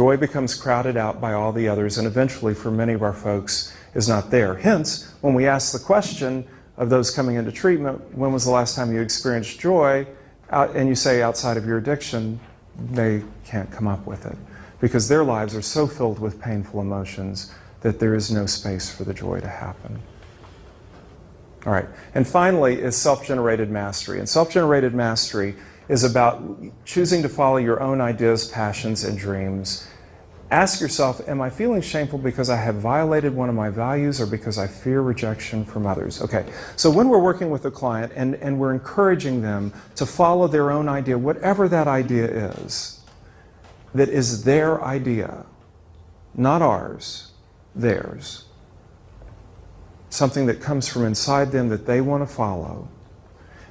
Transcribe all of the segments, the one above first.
Joy becomes crowded out by all the others, and eventually, for many of our folks, is not there. Hence, when we ask the question of those coming into treatment, when was the last time you experienced joy, and you say outside of your addiction, they can't come up with it, because their lives are so filled with painful emotions that there is no space for the joy to happen. All right, and finally is self-generated mastery. And self-generated mastery is about choosing to follow your own ideas, passions, and dreams. Ask yourself, am I feeling shameful because I have violated one of my values or because I fear rejection from others? Okay, so when we're working with a client and we're encouraging them to follow their own idea, whatever that idea is, that is their idea, not ours, theirs, something that comes from inside them that they want to follow,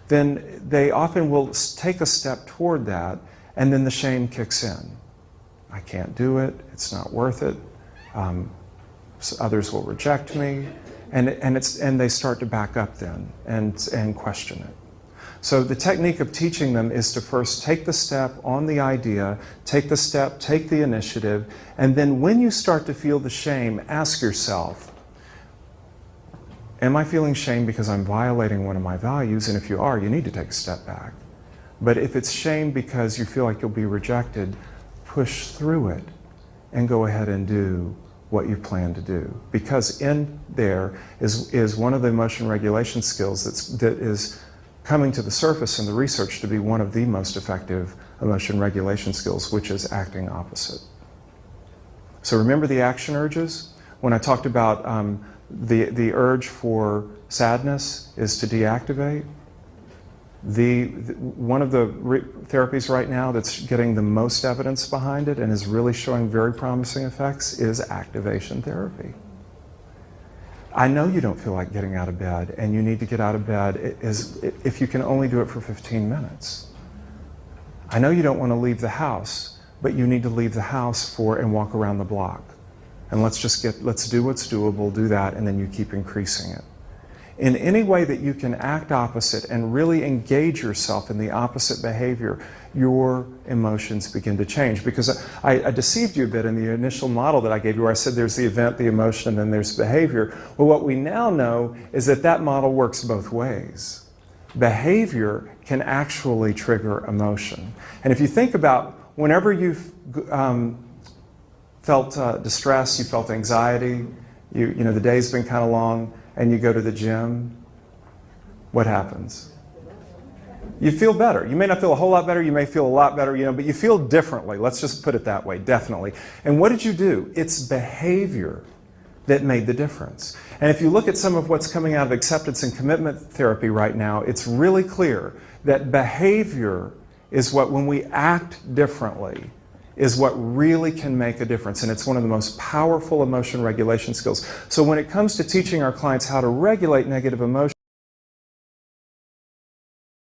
then they often will take a step toward that, and then the shame kicks in. I can't do it, it's not worth it, others will reject me, and they start to back up then and question it. So the technique of teaching them is to first take the step on the idea, take the step, take the initiative, and then when you start to feel the shame, ask yourself, am I feeling shame because I'm violating one of my values? And if you are, you need to take a step back. But if it's shame because you feel like you'll be rejected, push through it and go ahead and do what you plan to do. Because in there is one of the emotion regulation skills that is coming to the surface in the research to be one of the most effective emotion regulation skills, which is acting opposite. So remember the action urges? When I talked about the urge for sadness is to deactivate. One of the therapies right now that's getting the most evidence behind it and is really showing very promising effects is activation therapy. I know you don't feel like getting out of bed, and you need to get out of bed if you can only do it for 15 minutes. I know you don't want to leave the house, but you need to leave the house and walk around the block. And let's do what's doable, do that, and then you keep increasing it. In any way that you can act opposite and really engage yourself in the opposite behavior, your emotions begin to change. Because I deceived you a bit in the initial model that I gave you where I said there's the event, the emotion, and then there's behavior. Well, what we now know is that model works both ways. Behavior can actually trigger emotion. And if you think about whenever you've felt distress, you felt anxiety, you know the day's been kind of long, and you go to the gym, what happens? You feel better. You may not feel a whole lot better, you may feel a lot better, but you feel differently. Let's just put it that way, definitely. And what did you do? It's behavior that made the difference. And if you look at some of what's coming out of acceptance and commitment therapy right now, it's really clear that behavior is what, when we act differently, is what really can make a difference. And it's one of the most powerful emotion regulation skills. So when it comes to teaching our clients how to regulate negative emotions,